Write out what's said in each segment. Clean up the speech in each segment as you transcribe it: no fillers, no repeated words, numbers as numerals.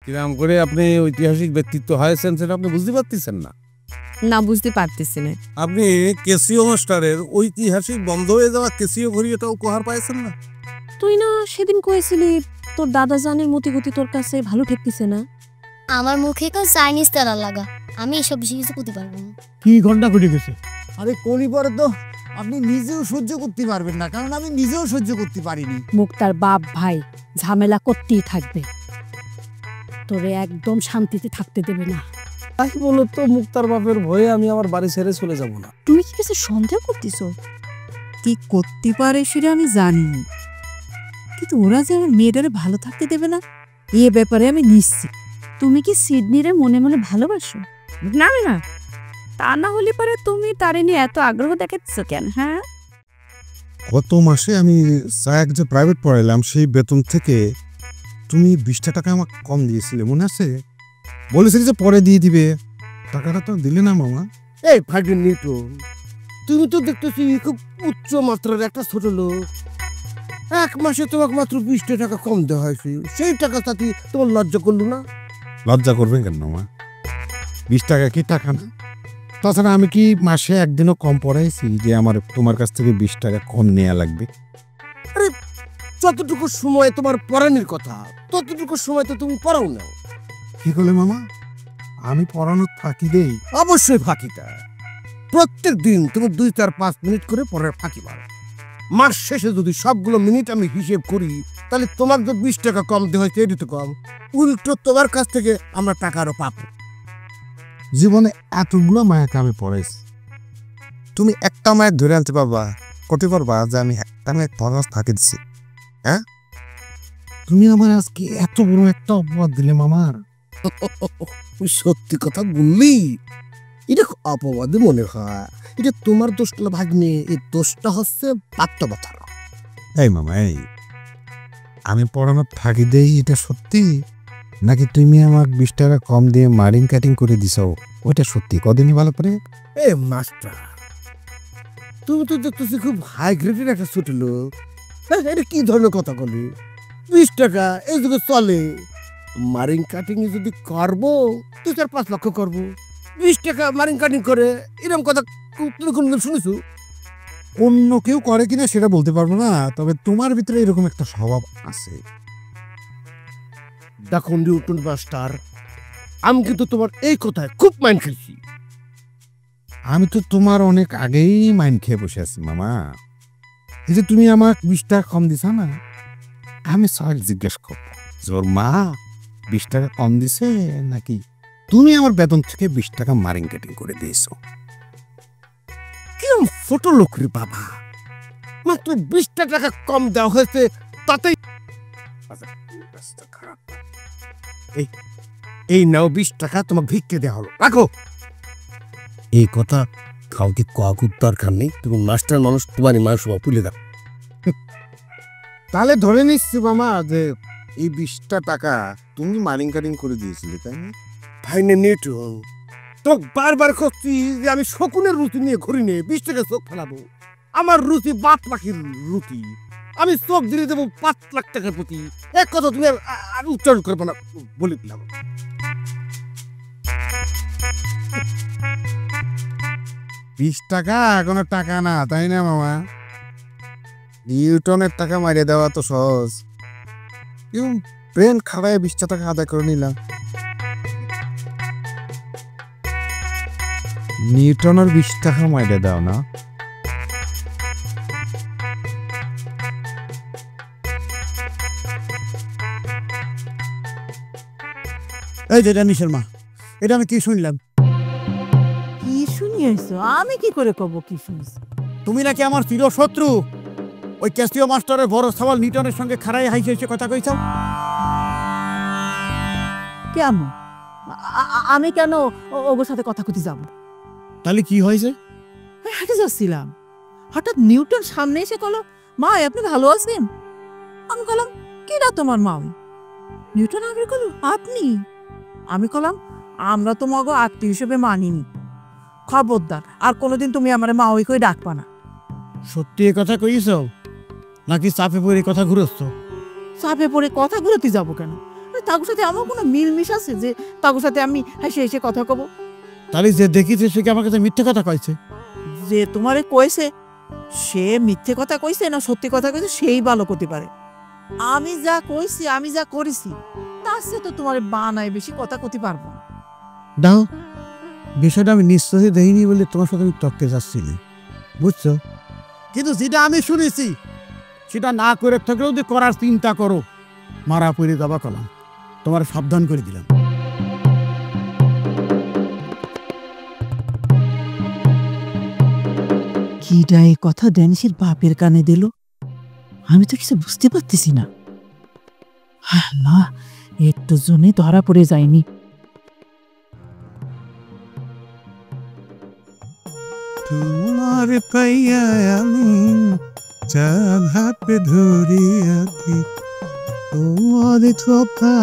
কিরকম করে আপনি ঐতিহাসিক ব্যক্তিত্ব হয়েছেন সেটা আপনি বুঝতে পারতেছেন না? না, বুঝতে পারতেছি না। আপনি কেসিও মাস্টারের ঐতিহাসিক বন্ধ হয়ে যাওয়া কেসিও ঘড়িটা উপহার পাইছেন না? তুই না সেদিন কয়েছিলি তোর দাদা জানের মতিগতি তোর কাছে ভালো ঠেকতেছে না। আমার মুখে কেউ চাইনিজ তেলা লাগা, আমি এসব বেশি কিছু করতে পারবো না। কি ঘন্টা ঘটে গেছে? আরে কলি পরে তো আপনি নিজেও সহ্য করতে পারবেন না, কারণ আমি নিজেও সহ্য করতে পারিনি। মুক্তার বাপ ভাই ঝামেলা করতেই থাকবে, তোরে একদম শান্তিতে থাকতে দেবে না। তাই বলো তো মুক্তার বাপের ভয়ে আমি আমার বাড়ি ছেড়ে চলে যাব না। তুমি কি কিছু সন্দেহ করতেছ? কি করতে পারে সেটা আমি জানি, কিন্তু ওরা যে আমার মেয়েটারে ভালো থাকতে দেবে না এ ব্যাপারে আমি নিশ্চিত। তুমি কি সিডনিরে মনে মনে ভালোবাসো? না না, তা না হলে পরে তুমি তারে নিয়ে এত আগ্রহ দেখাচ্ছ কেন? হ্যাঁ, গত মাসে আমি সায়াক যে প্রাইভেট পড়াইলাম সেই বেতন থেকে তুমি 20টা টাকা আমাকে কম দিয়েছিলে, মনে আছে? বলেছিলে যে পরে দিয়ে দিবে, টাকাটা তো দিলে না মামা। এই ফাইটিং নিউটন, তুমি তো দেখতেছি খুব উচ্চ মাত্রার একটা ছোট লোক। এক মাসে তোমাকে মাত্র 20টা টাকা কম দেওয়া হয়েছে, সেই টাকা সাথে তোমার লজ্জা করলো না? লজ্জা করবেন কেন মামা? 20 টাকা কি টাকা না? তাছাড়া আমি কি মাসে একদিনও কম পড়াইছি যে আমার তোমার কাছ থেকে 20 টাকা কম নেওয়া লাগবে? আরে যতটুকু সময় তোমার পড়ানোর কথা ততটুকু সময় তো তুমি পড়াও না। কি করলে মামা? আমি পড়ানোর ফাঁকি দেই? অবশ্যই ফাঁকিটা প্রত্যেক দিন তুমি 2-4-5 মিনিট করে পড়ার ফাঁকি মারো। মাস শেষে যদি সবগুলো মিনিট আমি হিসেব করি তাহলে তোমার তো 20 টাকা কম দেওয়া হয়েছে, এটি তো কম। উল্টো তোমার কাছ থেকে আমরা টাকা আরো পাবো। জীবনে এতগুলো মায়াকে আমি পড়াইছি, তুমি একটা মায়ের ধরে আনতে পারবা? করতে পারবা যে আমি একটা মায়ের পড়াশ ফাঁকি দিচ্ছি? হ্যাঁ, তুমি আমার আজকে এত বড় একটা অপবাদ দিলে মামার। সত্যি কথা বললি, এটা অপবাদে মনে হয়। এটা তোমার দোষটা ভাগ্নে, এই দোষটা হচ্ছে বাস্তবতার। এই মামা, এই আমি পড়ানোর ফাঁকি দেই এটা সত্যি, নাকি তুমি আমাকে 20 টাকা কম দিয়ে মারিং কাটিং করে দিছো ওইটা সত্যি? কদিনই ভালো করে। এ মাস্টার, তুমি তো দেখতেছি খুব হাই গ্রেডের একটা ছোট লোক। এটা কি ধরনের কথা বলি? 20 টাকা এই যুগে চলে। মারিং কাটিং যদি করবো 2-4-5 লক্ষ করবো। 20 টাকা মারিং কাটিং করে এরকম কথা তুমি কোনদিন শুনেছো? অন্য কেউ করে কিনা সেটা বলতে পারবো না, তবে তোমার ভিতরে এরকম একটা স্বভাব আছে। দেখো নিউটন মাস্টার, আমি কিন্তু তোমার এই কথায় খুব মাইন্ড খেয়েছি। আমি তো তোমার অনেক আগেই মাইন্ড খেয়ে বসে আছি মামা। এই যে তুমি আমার 20 টাকা কম দিছা না, আমি সবাই জিজ্ঞেস করবো ওর মা 20 টাকা কম দিছে নাকি তুমি আমার বেতন থেকে 20 টাকা মারিং কাটিং করে দিয়েছো? কিরম ছোট লোক রে বাবা, মাত্র 20টা টাকা কম দেওয়া হয়েছে তাতেই খারাপ। এই নাও 20 টাকা তোমাকে ভিক্ষে দেওয়া হলো, রাখো। এই কথা কাউকে কোয়াকুর দরকার নেই, তুমি মাস্টার মানুষ, তোমার মা সব তুলে দাও। তাহলে ধরে নিচ্ছি মামা যে এই 20টা টাকা তুমি মারিং কাটিং করে দিয়েছিলে, তাই না? ভাইনে নিউটন, তোকে বারবার করছি যে আমি শকুনের রুচি নিয়ে ঘুরি নিয়ে 20 টাকা চোখ ফেলাবো। আমার রুচি বাত পাখির রুচি, আমি চোখ দিয়ে দেবো 5 লাখ টাকার প্রতি। এক কথা তুমি আর উচ্চারণ করবো না, বলে দিলাম। 20 টাকা কোনো টাকা না, তাই না মামা? নিউটনের টাকা মারিয়ে দেওয়া তো সহজ, ব্রেন খাওয়ায় 20 টাকা আদায় করে নিলাম। নিউটনের 20 টাকা মারিয়ে দাও না। এই যে নিশের মা, এটা আমি কি শুনলাম? কি শুনিয়েছো? আমি কি করে কব কি শুনছি? তুমি নাকি আমার চির শত্রু, ওই ক্যাসিও মাস্টারের বড় সওয়াল নিউটনের সঙ্গে খাড়াই হাইছে এসে কথা কইছ। কেন আমি কেন ওর সাথে কথা কইতে যাব? তাহলে কি হয়েছে? হাঁটে যাচ্ছিলাম, হঠাৎ নিউটন সামনে এসে কল, মা আপনি ভালো আছেন? আমি কলাম কি না তোমার মা? নিউটন আগে কল আপনি? আমি কলাম আমরা তো মগো আত্মীয় হিসেবে মানিনি, খবরদার আর কোনোদিন তুমি আমার মা ওই কই ডাকবা না। সত্যি এ কথা কইছ নাকি চাপে পড়ে কথা ঘুরছ? চাপে পড়ে কথা ঘুরতে যাবো কেন? তার সাথে আমার কোনো মিলমিশ আছে যে তার সাথে আমি হেসে হেসে কথা কব? তাহলে যে দেখিছে সে কি আমার কাছে মিথ্যে কথা কইছে? যে তোমারে কইছে সে মিথ্যে কথা কইছে না সত্যি কথা কইছে সেই ভালো করতে পারে। আমি যা কইছি আমি যা করেছি তার সাথে তো তোমার বানায় বেশি কথা কইতে পারবো না। দাও, বিষয়টা আমি নিশ্চয়ই দেখিনি বলে তোমার সাথে আমি তর্কে যাচ্ছিলি, বুঝছো? কিন্তু যেটা আমি শুনেছি সেটা না করে থাকলেও যে করার চিন্তা করো, মারা পড়ে যাবা কলাম, তোমার সাবধান করে দিলাম। কিডা এই কথা ড্যানিশের বাপের কানে দিল, আমি তো কিছু বুঝতে পারতেছি না। না, একটু জন্য ধরা পড়ে যায়নি। তোমার পাইয়া আমি চাঁদ হাতে ধরিয়াছি, তোমার কথা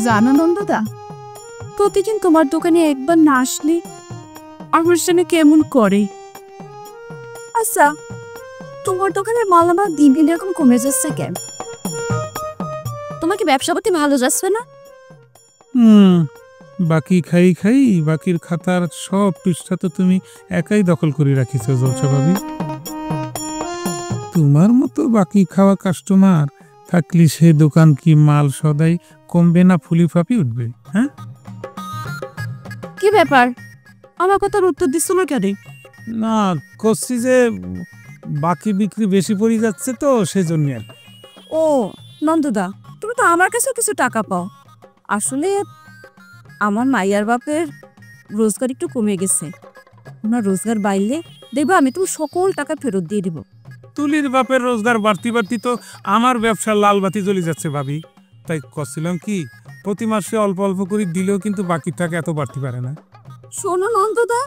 জানো নন্দদা, প্রতিদিন তোমার দোকানে একবার না আসলে আমার সামনে কেমন করে। আচ্ছা, তোমার দোকানের মালামাল দিন দিন এরকম কমে যাচ্ছে কেন? তোমার কি ব্যবসা পাতি ভালো যাচ্ছে না? বাকি খাই খাই বাকির খাতার সব পৃষ্ঠা তো তুমি একাই দখল করে রাখিছো জলসা ভাবি। তোমার মতো বাকি খাওয়া কাস্টমার থাকলে সে দোকান কি মাল সদাই কমবে না ফুলি ফাঁপি উঠবে? হ্যাঁ, কি ব্যাপার, আমার কথার উত্তর দিচ্ছ না কেন? না, করছি যে বাকি বিক্রি বেশি পড়ে যাচ্ছে তো সেজন্য। আর ও নন্দদা, তুমি তো আমার কাছেও কিছু টাকা পাও। আসলে আমার মাইয়ার বাপের রোজগার একটু কমে গেছে, ওনার রোজগার বাড়লে দেখবো আমি তুমি সকল টাকা ফেরত দিয়ে দিব। তুলির বাপের রোজগার বাড়তি বাড়তি তো আমার ব্যবসার লাল বাতি জ্বলে যাচ্ছে ভাবি। তাই করছিলাম কি, প্রতি মাসে অল্প অল্প করে দিলেও কিন্তু বাকি টাকা এত বাড়তে পারে না। শোনো নন্দদা,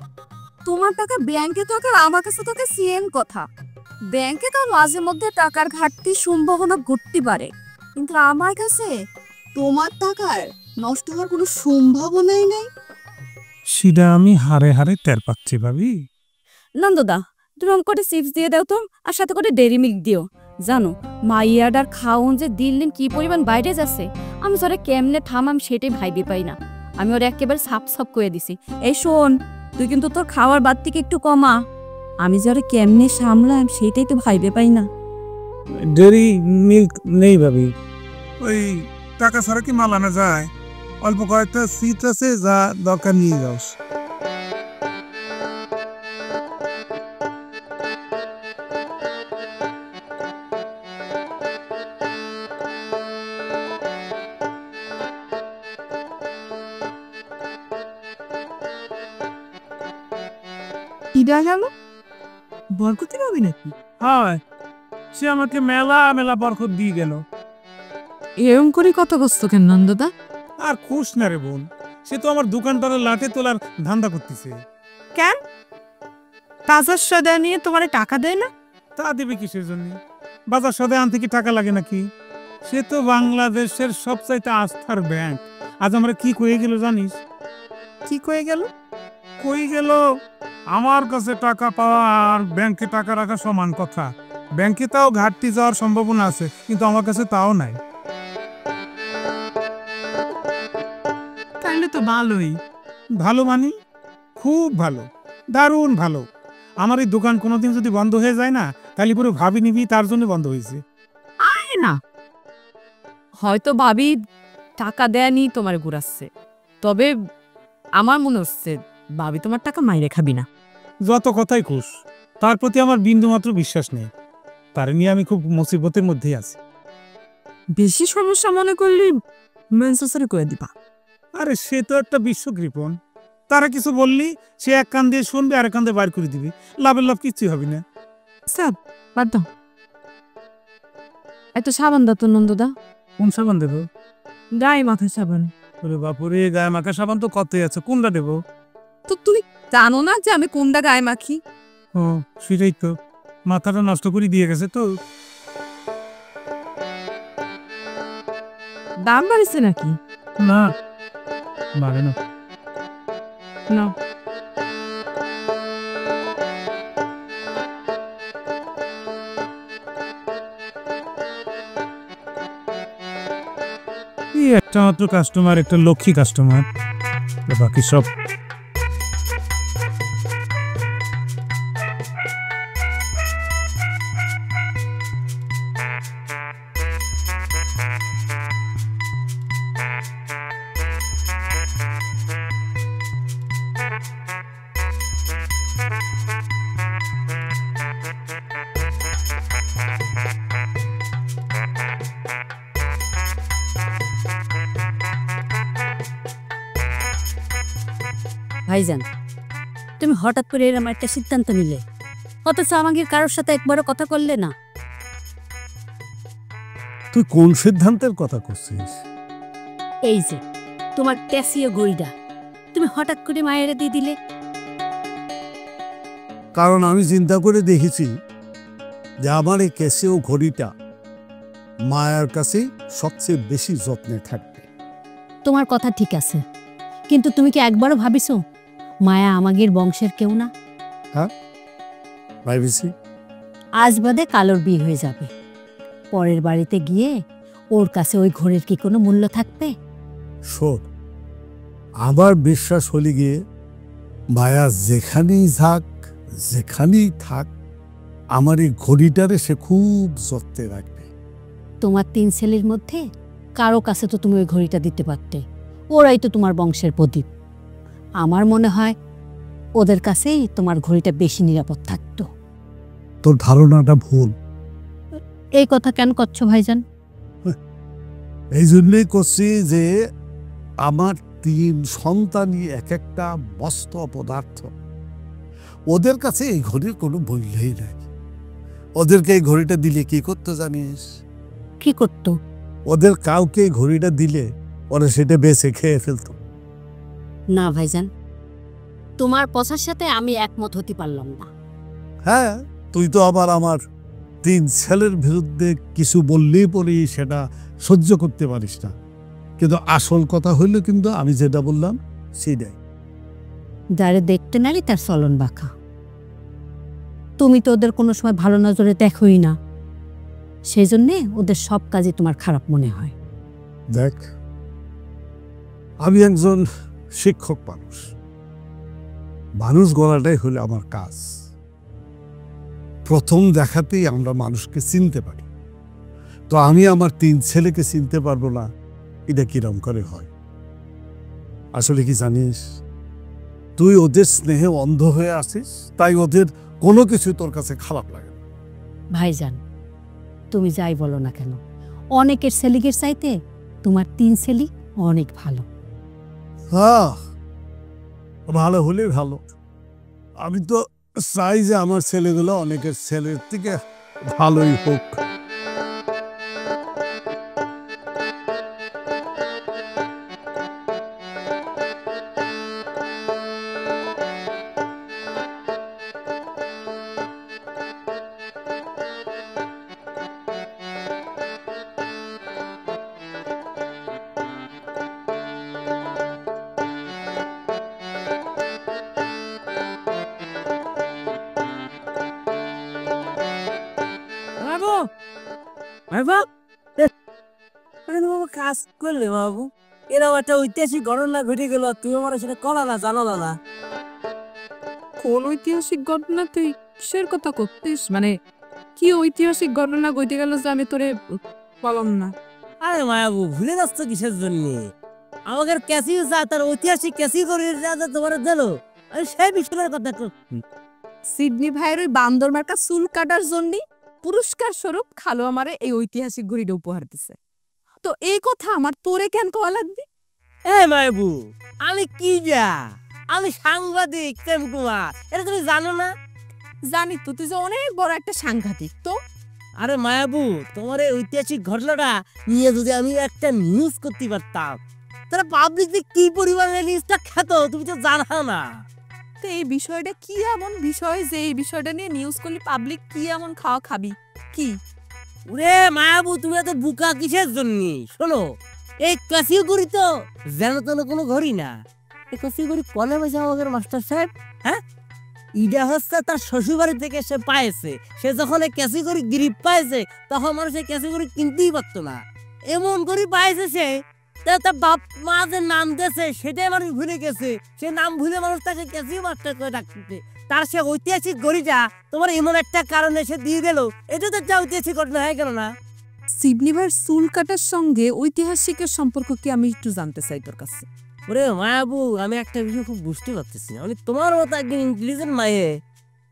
তোমার টাকা ব্যাংকে থাকার আমার কাছে থাকে সেম কথা। ব্যাংকে তো মাঝে মধ্যে টাকার ঘাটতি সম্ভাবনা ঘটতে পারে, কিন্তু আমার কাছে তোমার টাকার নষ্ট হওয়ার কোনো সম্ভাবনাই নেই। সেটা আমি হারে হারে টের পাচ্ছি ভাবি। নন্দদা, তুমি আমাকে করে চিপস দিয়ে দাও তো, আর সাথে করে ডেরি মিল্ক দিও। জানো মাইয়াডার খাওন যে দিন দিন কি পরিমাণ বাইরে যাচ্ছে, আমি ওরা কেমনে থামাম সেটাই ভাইবে পাই না। আমি ওরা একেবারে সাপ সাপ করে দিছি, এই শোন তুই কিন্তু তোর খাওয়ার বাদ থেকে একটু কমা। আমি যে ওরা কেমনে সামলাম সেটাই তো ভাইবে পাই না। ডেরি মিল্ক নেই ভাবি। ওই টাকা ছাড়া কি মাল আনা যায়? অল্প কয়েকটা সিট আছে, যা দরকার নিয়ে যাও। কিডা গেল? বরকতি পাবি নাকি? হয়, সে আমাকে মেলা মেলা বরকত দিয়ে গেল। এরম করে কত বস্তু কেন নন্দদা? আর খুশ না রে বোন, সে তো আমার দোকানটারে লাটে তোলার ধান্দা করতেছে। কেন বাজার সদা নিয়ে তোমার টাকা দেয় না? তা দেবে কিসের জন্য? বাজার সদাই আনতে কি টাকা লাগে নাকি? সে তো বাংলাদেশের সবচাইতে আস্থার ব্যাংক। আজ আমরা কি কয়ে গেল জানিস? কি কয়ে গেল? কই গেল, আমার কাছে টাকা পাওয়া আর ব্যাংকে টাকা রাখা সমান কথা। ব্যাংকে তাও ঘাটতি যাওয়ার সম্ভাবনা আছে, কিন্তু আমার কাছে তাও নাই। তাহলে তো ভালোই। ভালো মানে খুব ভালো, দারুণ ভালো। আমার এই দোকান কোনোদিন যদি বন্ধ হয়ে যায় না, তাহলে পুরো ভাবি নিবি তার জন্য বন্ধ হয়েছে। আয় না, হয়তো ভাবি টাকা দেয়নি তোমার ঘুরাচ্ছে, তবে আমার মনে হচ্ছে ভাবি তোমার টাকা মাইরে খাবি না। যত কথাই খুশ, তার প্রতি আমার বিন্দু মাত্র বিশ্বাস নেই। তার নিয়ে আমি খুব মুসিবতের মধ্যেই আছি। বেশি সমস্যা মনে করলে মেনসেসারি করে দিবা। আরে সে তো একটা বিশ্বকৃপণ, তারা কিছু বললি সে এক কান দিয়ে শুনবে আর এক কান দিয়ে বাইর করে দিবে, লাভের লাভ কিছুই হবে না। স্যার বাদ দাও, এত সাবান দাও তো নন্দদা। কোন সাবান দেবো? গায়ে মাথায় সাবান। ওরে বাপুরে, গায়ে মাখা সাবান তো কতই আছে, কোনটা দেবো? তো তুমি জানো না যে আমি কোনটা গায়ে মাখি? ও সেটাই তো, মাথাটা নষ্ট করে দিয়ে গেছে তো। দাম বাড়ছে নাকি? না বাড়ে না। না এই একটা মাত্র কাস্টমার, একটা লক্ষ্মী কাস্টমার, বাকি সব ভাইজান, তুমি হঠাৎ করে এরকম একটা সিদ্ধান্ত নিলে, অথচ আমাকে কারোর সাথে একবারও কথা করলে না। তুই কোন সিদ্ধান্তের কথা করছিস? এই যে তোমার ক্যাসিও ঘড়িটা তুমি হঠাৎ করে মায়ের দিয়ে দিলে। কারণ আমি চিন্তা করে দেখেছি যে আমার এই ক্যাসিও ঘড়িটা মায়ার কাছে সবচেয়ে বেশি যত্নে থাকবে। তোমার কথা ঠিক আছে, কিন্তু তুমি কি একবারও ভাবিছো মায়া আমাদের বংশের কেউ না? ভাবিছি। আজ বাদে কালোর বিয়ে হয়ে যাবে, পরের বাড়িতে গিয়ে ওর কাছে ওই ঘড়ির কি কোনো মূল্য থাকবে? শোন, আমার বিশ্বাস হলে গিয়ে মায়া যেখানেই যাক, যেখানেই থাক, আমার এই ঘড়িটারে সে খুব যত্নে রাখবে। তোমার 3 ছেলের মধ্যে কারো কাছে তো তুমি ওই ঘড়িটা দিতে পারতে, ওরাই তো তোমার বংশের প্রদীপ। আমার মনে হয় ওদের কাছেই তোমার ঘড়িটা বেশি নিরাপদ থাকতো। তোর ধারণাটা ভুল। এই কথা কেন করছো ভাইজান? এই জন্যই করছি যে আমার 3 সন্তানই এক একটা মস্ত পদার্থ। ওদের কাছে এই ঘড়ির কোনো মূল্যই নাই। ওদেরকে এই ঘড়িটা দিলে কি করতো জানিস? কি করতো? ওদের কাউকে এই ঘড়িটা দিলে ওরা সেটা বেছে খেয়ে ফেলতো। না ভাইজান, তোমার কথার সাথে আমি একমত হতে পারলাম না। হ্যাঁ, তুই তো আবার আমার 3 ছেলের বিরুদ্ধে কিছু বললেই পরে সেটা সহ্য করতে পারিস না, কিন্তু আসল কথা হইল কিন্তু আমি যেটা বললাম সেটাই। যারে দেখতে নালি তার চলন বাঁকা। তুমি তো ওদের কোনো সময় ভালো নজরে দেখোই না, সেই জন্যে ওদের সব কাজে তোমার খারাপ মনে হয়। দেখ, আমি একজন শিক্ষক মানুষ, মানুষ গড়াটাই হলো আমার কাজ। প্রথম দেখাতেই আমরা মানুষকে চিনতে পারি, তো আমি আমার 3 ছেলেকে চিনতে পারবো না, এটা কিরম করে হয়? আসলে কি জানিস, তুই ওদের স্নেহে অন্ধ হয়ে আসিস, তাই ওদের কোনো কিছু তোর কাছে খারাপ লাগে না। ভাইজান, তুমি যাই বলো না কেন, অনেকের ছেলিগের চাইতে তোমার 3 ছেলি অনেক ভালো। হ্যাঁ, ভালো হলে ভালো। আমি তো চাই যে আমার ছেলেগুলো অনেকের ছেলের থেকে ভালোই হোক। কাজ করলে বাবু, এরকম একটা ঐতিহাসিক ঘটনা ঘটে গেল, তুমি আমার সেটা কলা না জানো না। কোন ঐতিহাসিক ঘটনা? তুই কিসের কথা করতিস? মানে কি ঐতিহাসিক ঘটনা ঘটে গেল যে আমি তোরে বললাম না? আরে মায়াবু, ভুলে যাচ্ছ কিসের জন্য? আমাদের ক্যাসিও যা তার ঐতিহাসিক ক্যাসিও করে তোমার দিল, সেই বিষয়ের কথা। সিডনি ভাইয়ের ওই বান্দর মার্কা চুল কাটার জন্য পুরস্কার স্বরূপ খালো আমারে এই ঐতিহাসিক ঘড়িটা উপহার দিছে। তো এই কথা আমার তোরে কেন কওয়া লাগবে? এ মায়াবু, আমি কি যা, আমি সাংবাদিক প্রেম কুমার, এটা তুমি জানো না? জানি তো, তুই যে অনেক বড় একটা সাংঘাতিক। তো আরে মায়াবু, তোমার এই ঐতিহাসিক ঘটনাটা নিয়ে যদি আমি একটা নিউজ করতে পারতাম, তাহলে পাবলিক কি পরিমাণে নিউজটা খেত তুমি তো জানো না। তো এই বিষয়টা কি এমন বিষয় যে এই বিষয়টা নিয়ে নিউজ করলে পাবলিক কি এমন খাওয়া খাবি? কি ওরে মায়াবু, তুমি এত বুকা কিসের জন্য? শোনো, এই কাশিও করি তো যেন তেন কোনো ঘড়ি না। এই কাশিও করি কলে পয়সা আমাদের মাস্টার সাহেব? হ্যাঁ, ইডা হচ্ছে তার শ্বশুরবাড়ি থেকে সে পাইছে। সে যখন এই ক্যাসি করে গ্রিপ পাইছে তখন মানুষ এই ক্যাসি করে কিনতেই পারতো না, এমন করে পাইছে সে। তার বাপ মা যে নাম দিয়েছে সেটাই মানুষ ভুলে গেছে, সে নাম ভুলে মানুষ তাকে ক্যাসিও মাস্টার করে ডাকতে। তার সে ঐতিহাসিক ঘড়িটা তোমার এমন একটা কারণে সে দিয়ে গেল, এটা তো একটা ঐতিহাসিক ঘটনা হয়ে গেল না? সিডনি ভাইয়ের চুল কাটার সঙ্গে ঐতিহাসিকের সম্পর্ক কি আমি একটু জানতে চাই তোর কাছে। ওরে মায়াবু, আমি একটা বিষয় খুব বুঝতে পারতেছি না। তোমার মতো একজন ইন্টেলিজেন্ট মায়ে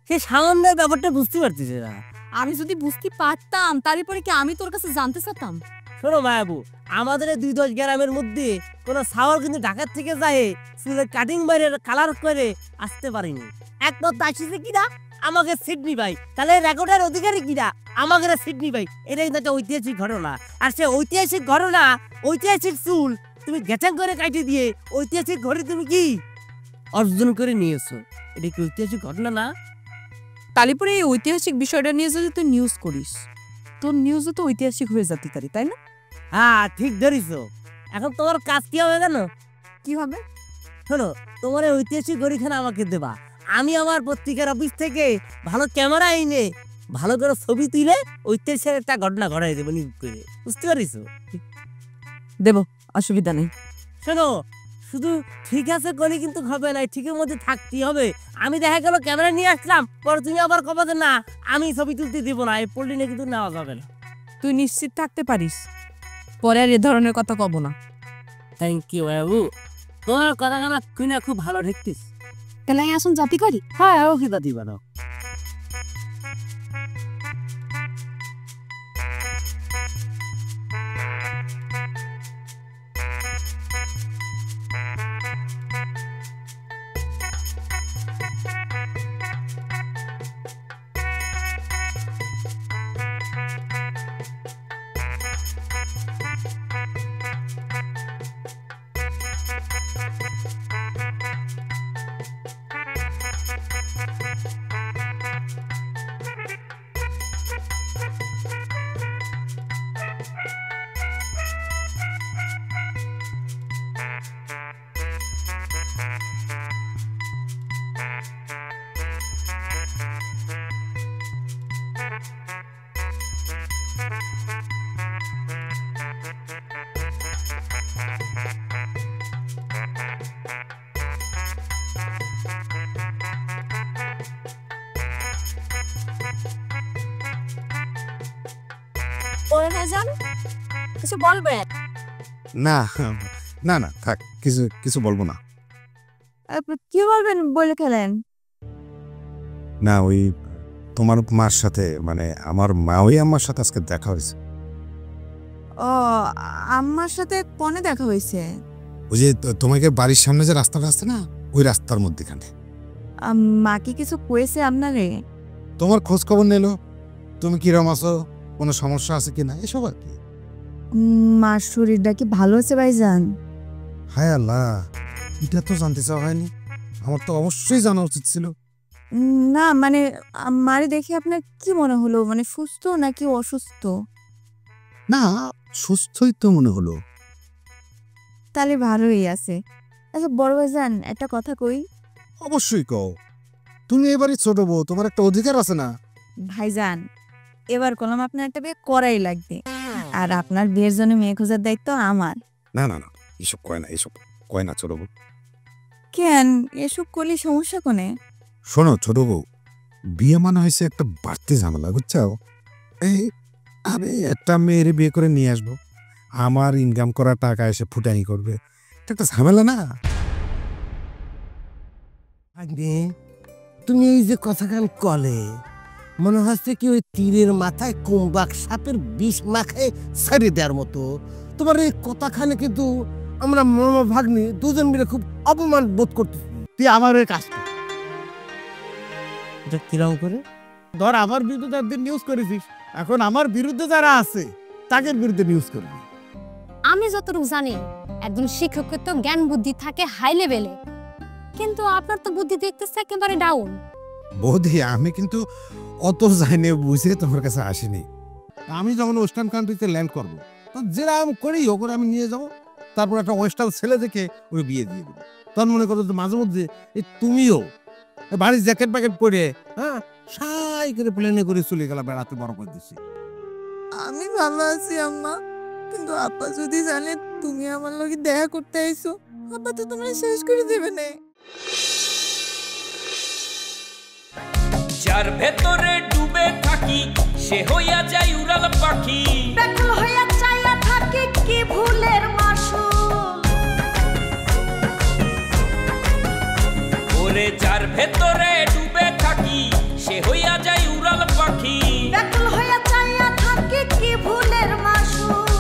সে সামান্য ব্যাপারটা বুঝতে পারতেছে না। আমি যদি বুঝতে পারতাম তারপরে কি আমি তোর কাছে জানতে চাতাম? শোনো মায়াবু, আমাদের 2-10 গ্রামের মধ্যে কোনো সাওয়ার কিন্তু ঢাকার থেকে যায় চুলের কাটিং বাইরে কালার করে আসতে পারিনি। একমাত্র আসছে কিনা আমাকে সিডনি ভাই। তাহলে রেকর্ডের অধিকারী কিনা আমাকে সিডনি ভাই। এটা কিন্তু একটা ঐতিহাসিক ঘটনা। আর সে ঐতিহাসিক ঘটনা, ঐতিহাসিক চুল তুমি গেচাং করে কাটিয়ে দিয়ে ঐতিহাসিক ঘড়ি তুমি কি অর্জন করে নিয়েছো, এটা কি ঐতিহাসিক ঘটনা না? তালিপুরে এই ঐতিহাসিক বিষয়টা নিয়ে যদি তুই নিউজ করিস, তোর নিউজও তো ঐতিহাসিক হয়ে যেতে পারি, তাই না? হ্যাঁ, ঠিক ধরিছো। এখন তোমার কাজ কি হবে জানো? কি হবে? শোনো, তোমার এই ঐতিহাসিক ঘড়িখানা আমাকে দেবা। আমি আমার পত্রিকার অফিস থেকে ভালো ক্যামেরা এনে ভালো করে ছবি তুলে ঐতিহাসিক একটা ঘটনা ঘটাই দেবো নিউজ করে, বুঝতে পারিস? দেব, অসুবিধা নেই। শোনো, শুধু ঠিক আছে গলি কিন্তু হবে না, ঠিকের মধ্যে থাকতেই হবে। আমি দেখা গেল ক্যামেরা নিয়ে আসলাম, পরে তুমি আবার কবাতে না আমি ছবি তুলতে দিব না, এই পল্লিনে কিন্তু নেওয়া যাবে না। তুই নিশ্চিত থাকতে পারিস, পরে আর এ ধরনের কথা কব না। থ্যাংক ইউ বাবু, তোমার কথাখানা শুনে খুব ভালো ঠেকতিস। তাহলে আসুন জাতি করি। হ্যাঁ, ওকে দাদি বানাও। পরে না যান, কিছু বলবেন? না না না, থাক, কিছু কিছু বলবো না। কি বলবেন বলে খেলেন? না, ওই তোমার মার সাথে, মানে আমার মাওই আমার সাথে আজকে দেখা হয়েছে। ও, আমার সাথে কোনে দেখা হয়েছে? ওই যে তোমাকে বাড়ির সামনে যে রাস্তাটা আছে না, ওই রাস্তার মধ্যেখানে। মা কি কিছু কয়েছে আপনারে? তোমার খোঁজ খবর নিল, তুমি কিরম আছো, কোনো সমস্যা আছে কিনা, এসব আর কি। মার শরীরটা কি ভালো আছে ভাইজান? হায় আল্লাহ, এটা তো জানতে চাওয়া হয়নি, আমার তো অবশ্যই জানা উচিত ছিল। না মানে মারে দেখে আপনার কি মনে হলো, মানে সুস্থ নাকি অসুস্থ? না, সুস্থই তো মনে হলো। তাহলে ভালোই আছে। আচ্ছা বড় ভাইজান, একটা কথা কই। অবশ্যই কও, তুমি এবারই ছোট বউ, তোমার একটা অধিকার আছে না? ভাইজান, এবার কলম আপনার একটা বিয়ে করাই লাগবে, আর আপনার বিয়ের জন্য মেয়ে খোঁজার দায়িত্ব আমার। না না না, এসব কয় না, এসব কয় না ছোট বউ। কেন, এসব করলে সমস্যা কোনে? শোনো ছোট বউ, বিয়ে মানে হয়েছে একটা বাড়তি ঝামেলা, বুঝছাও? এই আমি একটা মেয়ের বিয়ে করে নিয়ে আসবো, আমার ইনকাম করা টাকা এসে ফুটাই করবে, এটা একটা ঝামেলা না? তুমি এই যে কথাখান কলে, মনে হচ্ছে কি ওই তীরের মাথায় কুম্বাক সাপের বিষ মাখায় ছাড়িয়ে দেওয়ার মতো। তোমার এই কথাখানে কিন্তু আমরা মামা ভাগ্নি দুজন মিলে খুব অপমান বোধ করতেছি। তুই আমার ওই কাজটা এটা কিরম করে? ধর আমার বিরুদ্ধে তাদের নিউজ করেছিস, এখন আমার বিরুদ্ধে যারা আছে তাদের বিরুদ্ধে নিউজ করবি। আমি যতটুকু জানি একজন শিক্ষকের তো জ্ঞান বুদ্ধি থাকে হাই লেভেলে, কিন্তু আপনার তো বুদ্ধি দেখতেছে একেবারে ডাউন। বৌদি, আমি কিন্তু অত জানি বুঝে তোমার কাছে আসিনি। আমি যখন ওয়েস্টার্ন কান্ট্রিতে ল্যান্ড করব, তো যেরাম করেই হোক ওরে আমি নিয়ে যাবো, তারপর একটা ওয়েস্টার্ন ছেলে দেখে ওই বিয়ে দিয়ে দেবো। তখন মনে করো যে মাঝে মধ্যে এই তুমিও বাড়ির জ্যাকেট প্যাকেট পরে হ্যাঁ সাই করে প্লেনে করে চলে গেলা বেড়াতে, বড় করে দিছি। আমি ভালো আছি আম্মা, কিন্তু আপা যদি জানে তুমি আমার লগে দেখা করতে আইছো, আপা তো তোমার শেষ করে দেবে না। যার ভেতরে ডুবে থাকি সে হইয়া যায় উড়াল পাখি, ব্যাকুল হইয়া চাইয়া থাকি কি ভুলের মাসুল। ওরে যার ভেতরে ডুবে থাকি সে হইয়া যায় উড়াল পাখি, ব্যাকুল হইয়া চাইয়া থাকি কি ভুলের মাসুল।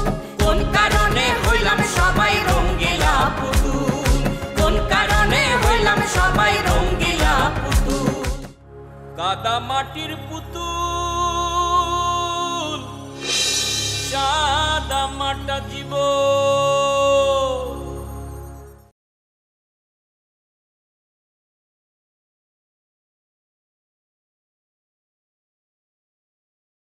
কোন কারণে হইলাম সবাই রঙ্গিলা পুতুল, কোন কারণে হইলাম সবাই রঙ্গিলা পুতুল। কাদা মাটির পুতুল সাদা মাটা জীবন।